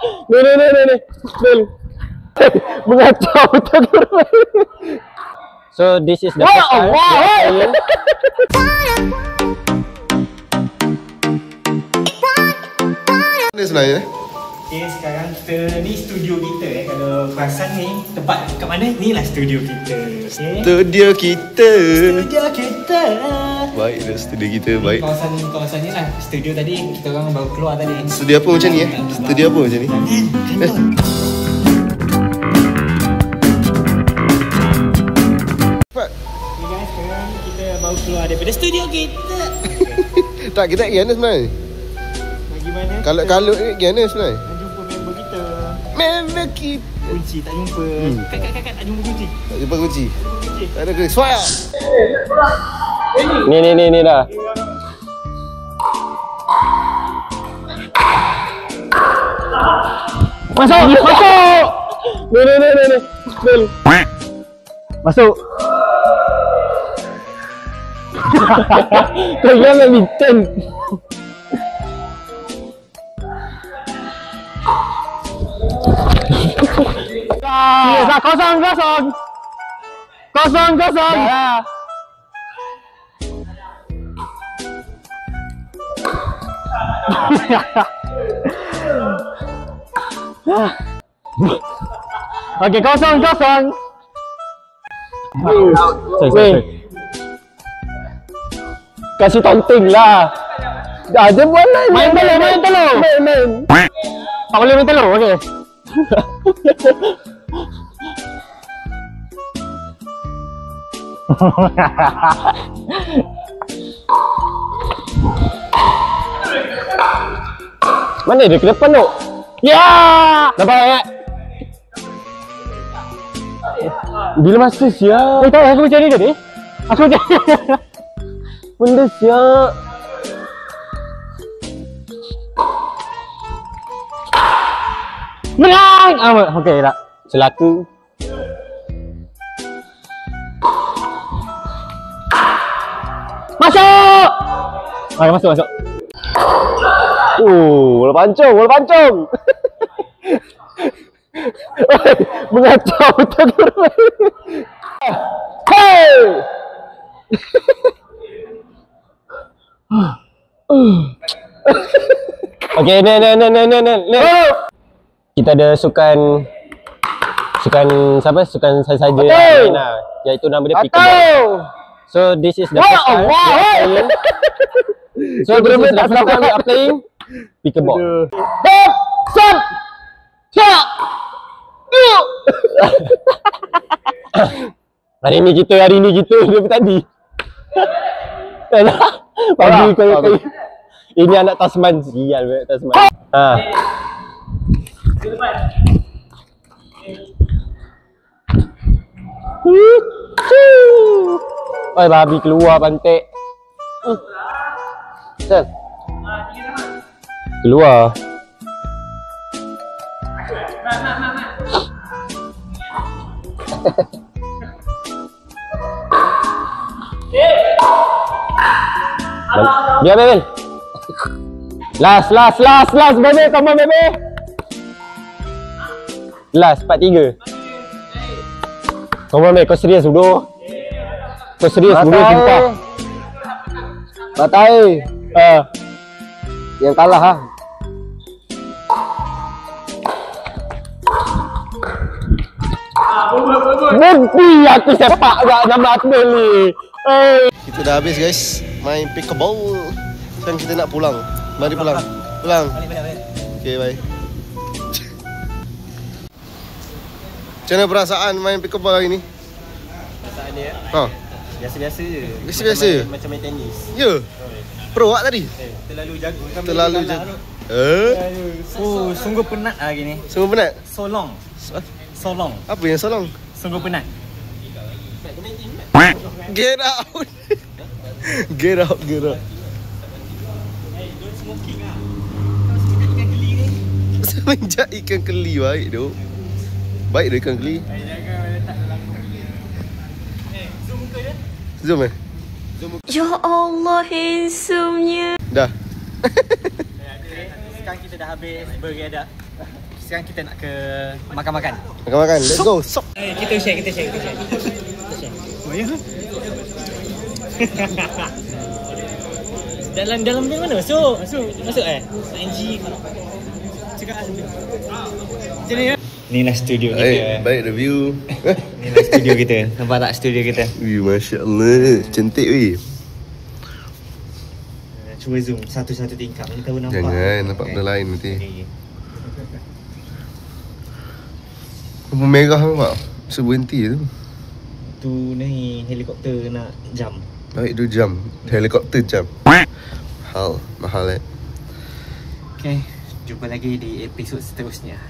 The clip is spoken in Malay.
Ni. Bel. Mengacau betul. So this is the first time. Ni sebenarnya. Okay, sekarang kita ni studio kita Kalau perasan ni tempat kat mana? Ni lah studio kita. Okay. Studio kita. Studio kita. Baik dah studio kita, baik. Kawasan ni lah. Studio tadi kita orang baru keluar tadi. Studio apa macam ni Studio apa macam ni? Okay guys, sekarang kita baru keluar daripada studio kita. Tak, kita nak sebenarnya. Bagaimana? Kalau ni gimana sebenarnya? Nak jumpa member kita. Member kita. Kunci tak jumpa. Kak tak jumpa kunci. Tak jumpa kunci. Tak ada kunci. Suara. Ni dah. Masuk. Ni. Bel. Masuk. Kau yang badminton. Yes, kosong. Ya. Okey, kosong. Sorry. Kasih taunting lah. Dah je buat main telur. Main. Tak boleh main telur, okey. Mana dia ke depan tu? Ya! Nampak tak? Bila masa siap. Tahu aku macam ni tadi? Aku macam benda siap. Menang! Okey tak? Selaku. Masuk! Masuk. Bola pancung. Mengacau betul. Hey! Okey, ni. Kita ada sukan siapa? Sukan saja main lah. Iaitu nama dia pickleball. So this is the first time we are playing pickleball. Hari ni kita daripada tadi. Pagi kau. Ini anak Tasman, sial banget Tasman. Oi, babi keluar pantik. Sel. Keluar. Biar Bebel. Last Bebel, come on Bebel. Last 4-3. Come on Bebel, kau serius dulu. Sumpah. Batai. Yang kalah ha. Nanti aku sepak agak nama Akmal ni. Kita dah habis guys main pickleball. Sekarang kita nak pulang. Mari pulang. Balik. Okay, bye. Macam mana perasaan main pickleball hari ni? Perasaan dia biasa-biasa je. Biasa-biasa je? Macam main tenis. Ya? Pro tak tadi? Terlalu jago. Terlalu jago. Sungguh penat hari ni. Sungguh penat? So long. Apa yang solong? Sungguh penat. Get out. Get out. Don't smoking lah. Kau semenjak ikan keli ni. Semenjak ikan keli baik tu. Baik tu ikan keli. Jangan letak dalam zoom muka dia. Zoom Ya Allah, handsome-nya. Dah. Sekarang kita dah habis beredar. sekarang kita nak ke makan-makan. Makan-makan. Let's go. Sok. Kita share. Oh ya. Dalam dia mana? Masuk NG. Cakap macam ni ya. Inilah studio kita. Baik review. Inilah studio kita. Nampak tak studio kita? Masya-Allah. Cantik weh. Cuba zoom satu-satu tingkap. Mana tahu nampak. Jangan nampak benda lain nanti. Lampu merah nampak. Bisa berhenti tu. Tu ni helikopter nak jam. Baik tu jam. Helikopter jam. Mahal Okay, jumpa lagi di episod seterusnya.